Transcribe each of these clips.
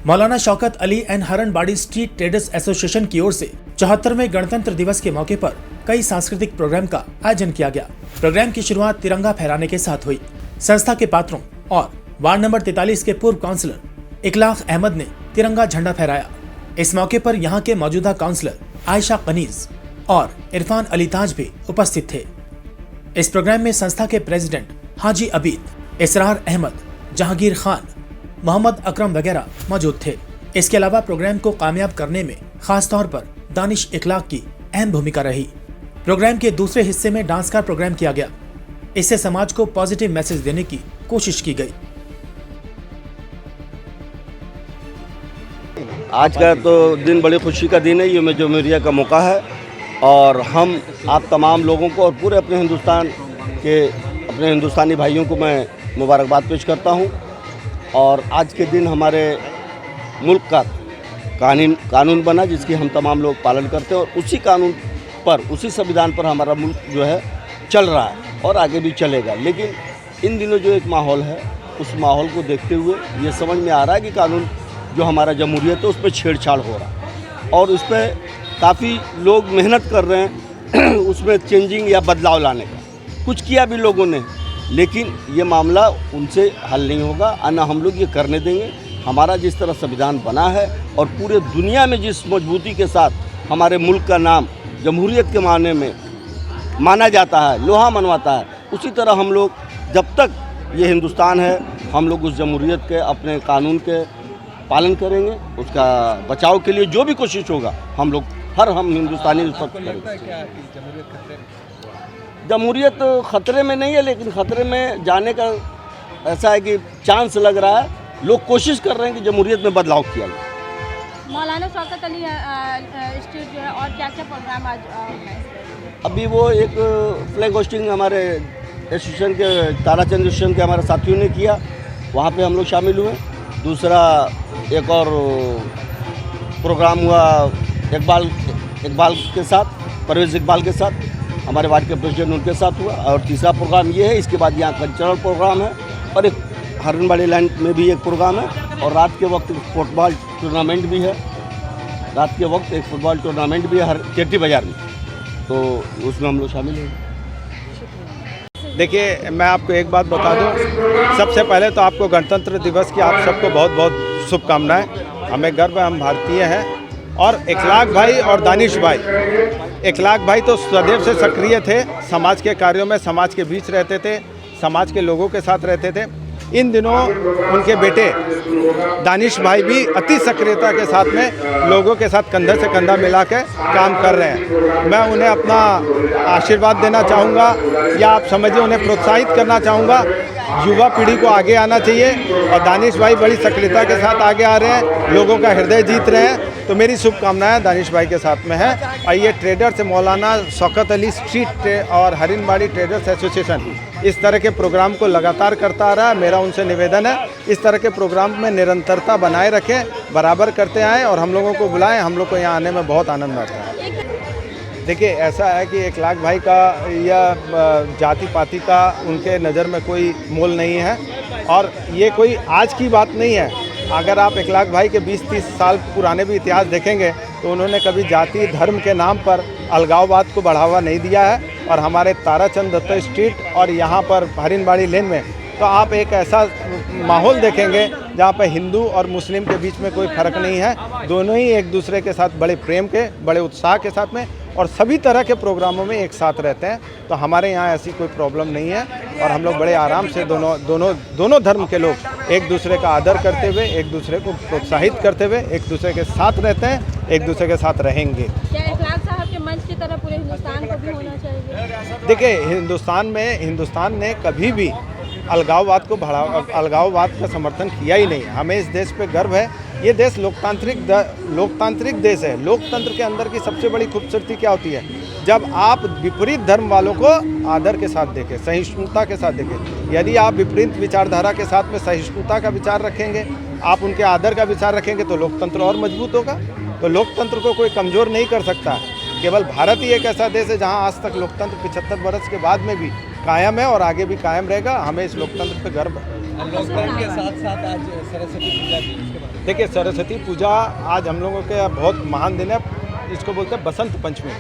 Maulana Shaukat Ali and Haranbari street traders association की ओर से 74वें गणतंत्र दिवस के मौके पर कई सांस्कृतिक प्रोग्राम का आयोजन किया गया। प्रोग्राम की शुरुआत तिरंगा फहराने के साथ हुई। संस्था के पात्रों और वार्ड नंबर 43 के पूर्व काउंसलर इकलाख अहमद ने तिरंगा झंडा फहराया। इस मौके पर यहाँ के मौजूदा काउंसलर आयशा कनीज और इरफान अली ताज भी उपस्थित थे। इस प्रोग्राम में संस्था के प्रेसिडेंट हाजी अबीद, इसरार अहमद, जहांगीर खान, मोहम्मद अकरम वगैरह मौजूद थे। इसके अलावा प्रोग्राम को कामयाब करने में खास तौर पर दानिश इखलाक की अहम भूमिका रही। प्रोग्राम के दूसरे हिस्से में डांस का प्रोग्राम किया गया। इससे समाज को पॉजिटिव मैसेज देने की कोशिश की गई। आज का तो दिन बड़ी खुशी का दिन है। ये जमहूरिया का मौका है और हम आप तमाम लोगों को और पूरे अपने हिंदुस्तानी भाइयों को मैं मुबारकबाद पेश करता हूँ। और आज के दिन हमारे मुल्क का कानून बना जिसकी हम तमाम लोग पालन करते हैं और उसी कानून पर, उसी संविधान पर हमारा मुल्क जो है चल रहा है और आगे भी चलेगा। लेकिन इन दिनों जो एक माहौल है, उस माहौल को देखते हुए ये समझ में आ रहा है कि कानून जो हमारा जमहूरियत है उस पर छेड़छाड़ हो रहा है और उस पर काफ़ी लोग मेहनत कर रहे हैं उसमें चेंजिंग या बदलाव लाने का। कुछ किया भी लोगों ने, लेकिन ये मामला उनसे हल नहीं होगा, ना हम लोग ये करने देंगे। हमारा जिस तरह संविधान बना है और पूरे दुनिया में जिस मजबूती के साथ हमारे मुल्क का नाम जमहूरियत के मायने में माना जाता है, लोहा मनवाता है, उसी तरह हम लोग जब तक ये हिंदुस्तान है हम लोग उस जमहूरियत के अपने कानून के पालन करेंगे। उसका बचाव के लिए जो भी कोशिश होगा हम हिंदुस्तानी उस पर करेंगे। जमहूरियत ख़तरे में नहीं है, लेकिन ख़तरे में जाने का ऐसा है कि चांस लग रहा है। लोग कोशिश कर रहे हैं कि जमहूरियत में बदलाव किया जाए। मौलाना शौकत अली स्ट्रीट जो है और क्या क्या प्रोग्राम आज अभी वो एक फ्लैग होस्टिंग हमारे एसोसिएशन के ताराचंद एसोसिएशन के हमारे साथियों ने किया, वहाँ पे हम लोग शामिल हुए। दूसरा एक और प्रोग्राम हुआ इकबाल के साथ, परवेज़ इकबाल के साथ, हमारे वार्ड के प्रेसिडेंट उनके साथ हुआ। और तीसरा प्रोग्राम ये है। इसके बाद यहाँ कल्चरल प्रोग्राम है और एक हरनबाड़ी लैंड में भी एक प्रोग्राम है और रात के वक्त फुटबॉल टूर्नामेंट भी है। रात के वक्त एक फुटबॉल टूर्नामेंट भी है हर चेट्टी बाज़ार में, तो उसमें हम लोग शामिल हैं। देखिए, मैं आपको एक बात बता दूं, सबसे पहले तो आपको गणतंत्र दिवस की आप सबको बहुत बहुत शुभकामनाएं। हमें गर्व है, हम भारतीय हैं। और इखलाक भाई और दानिश भाई, इखलाक भाई तो सदैव से सक्रिय थे, समाज के कार्यों में समाज के बीच रहते थे, समाज के लोगों के साथ रहते थे। इन दिनों उनके बेटे दानिश भाई भी अति सक्रियता के साथ में लोगों के साथ कंधे से कंधा मिला के काम कर रहे हैं। मैं उन्हें अपना आशीर्वाद देना चाहूँगा या आप समझिए उन्हें प्रोत्साहित करना चाहूँगा। युवा पीढ़ी को आगे आना चाहिए और दानिश भाई बड़ी सक्रियता के साथ आगे आ रहे हैं, लोगों का हृदय जीत रहे हैं। तो मेरी शुभकामनाएं दानिश भाई के साथ में है। और ये ट्रेडर्स मौलाना शौकत अली स्ट्रीट और हरनबाड़ी ट्रेडर्स एसोसिएशन इस तरह के प्रोग्राम को लगातार करता आ रहा है। मेरा उनसे निवेदन है, इस तरह के प्रोग्राम में निरंतरता बनाए रखें, बराबर करते आएँ और हम लोगों को बुलाएं। हम लोग को यहाँ आने में बहुत आनंद आता है। देखिए, ऐसा है कि इखलाक भाई का या जाति पाति का उनके नज़र में कोई मोल नहीं है और ये कोई आज की बात नहीं है। अगर आप इखलाक भाई के 20-30 साल पुराने भी इतिहास देखेंगे तो उन्होंने कभी जाति धर्म के नाम पर अलगाववाद को बढ़ावा नहीं दिया है। और हमारे ताराचंद दत्ता स्ट्रीट और यहाँ पर हरनबाड़ी लेन में तो आप एक ऐसा माहौल देखेंगे जहाँ पर हिंदू और मुस्लिम के बीच में कोई फ़र्क नहीं है। दोनों ही एक दूसरे के साथ बड़े प्रेम के, बड़े उत्साह के साथ में और सभी तरह के प्रोग्रामों में एक साथ रहते हैं। तो हमारे यहाँ ऐसी कोई प्रॉब्लम नहीं है और हम लोग बड़े आराम से दोनों धर्म के लोग एक दूसरे का आदर करते हुए, एक दूसरे को प्रोत्साहित करते हुए एक दूसरे के साथ रहते हैं, एक दूसरे के साथ रहेंगे। क्या इखलाक साहब के मंच की तरह पूरे हिंदुस्तान को भी होना चाहिए? देखिए, हिंदुस्तान ने कभी भी अलगाववाद का समर्थन किया ही नहीं। हमें इस देश पे गर्व है। ये देश लोकतांत्रिक देश है। लोकतंत्र के अंदर की सबसे बड़ी खूबसूरती क्या होती है? जब आप विपरीत धर्म वालों को आदर के साथ देखें, सहिष्णुता के साथ देखें। यदि आप विपरीत विचारधारा के साथ में सहिष्णुता का विचार रखेंगे, आप उनके आदर का विचार रखेंगे तो लोकतंत्र और मजबूत होगा। तो लोकतंत्र को कोई कमज़ोर नहीं कर सकता। केवल भारत ही एक ऐसा देश है जहाँ आज तक लोकतंत्र 75 वर्ष के बाद में भी कायम है और आगे भी कायम रहेगा। हमें इस लोकतंत्र पर गर्व है। लॉकडाउन के साथ साथ आज सरस्वती पूजा भी, इसके बारे में देखिए, सरस्वती पूजा आज हम लोगों के बहुत महान दिन है। इसको बोलते हैं बसंत पंचमी,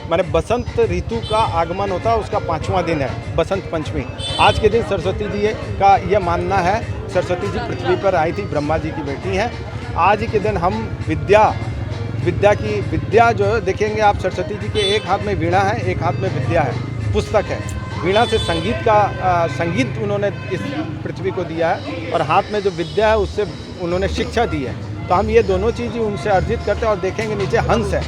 माने बसंत ऋतु का आगमन होता है, उसका 5वां दिन है बसंत पंचमी। आज के दिन सरस्वती जी का यह मानना है, सरस्वती जी पृथ्वी पर आई थी, ब्रह्मा जी की बेटी हैं। आज के दिन हम विद्या जो है, देखेंगे आप सरस्वती जी के एक हाथ में वीणा है, एक हाथ में विद्या है, पुस्तक है। वीणा से संगीत उन्होंने इस पृथ्वी को दिया है, और हाथ में जो विद्या है उससे उन्होंने शिक्षा दी है। तो हम ये दोनों चीज़ उनसे अर्जित करते हैं। और देखेंगे नीचे हंस है,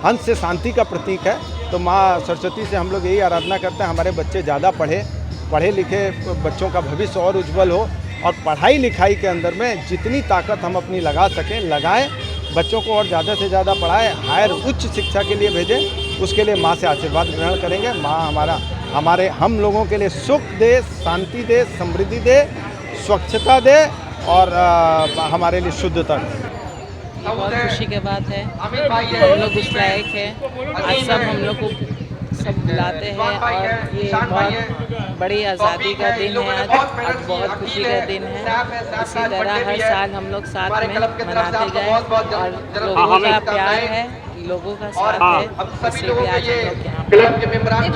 हंस से शांति का प्रतीक है। तो माँ सरस्वती से हम लोग यही आराधना करते हैं, हमारे बच्चे ज़्यादा पढ़े लिखे बच्चों का भविष्य और उज्जवल हो, और पढ़ाई लिखाई के अंदर में जितनी ताकत हम अपनी लगा सकें लगाएं, बच्चों को और ज़्यादा से ज़्यादा पढ़ाएं, हायर उच्च शिक्षा के लिए भेजें। उसके लिए माँ से आशीर्वाद ग्रहण करेंगे। माँ हम लोगों के लिए सुख दे, शांति दे, समृद्धि दे, स्वच्छता दे, और हमारे लिए शुद्धता दे। बहुत खुशी की बात है, हम लोग उस लायक है। आज सब हम लोग को सब बुलाते हैं, और ये बहुत बड़ी आज़ादी का दिन है। आज बहुत खुशी का दिन है। इसी तरह हर साल हम लोग साथ में मनाते जाएं, और लोगों का प्यार है, लोगों का साथ है, इसलिए आज हम लोग यहाँ पे आगे बढ़ने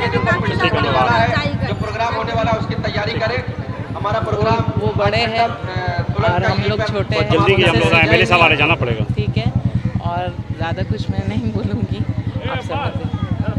की काफी ज़्यादा प्रोग्राम होने वाला है उसकी तैयारी करें। हमारा प्रोग्राम वो बड़े हैं और हम लोग छोटे हैं। जल्दी हम लोग एमएलए साहब आ रहे, जाना पड़ेगा। ठीक है, और ज़्यादा कुछ मैं नहीं बोलूँगी, आप समझ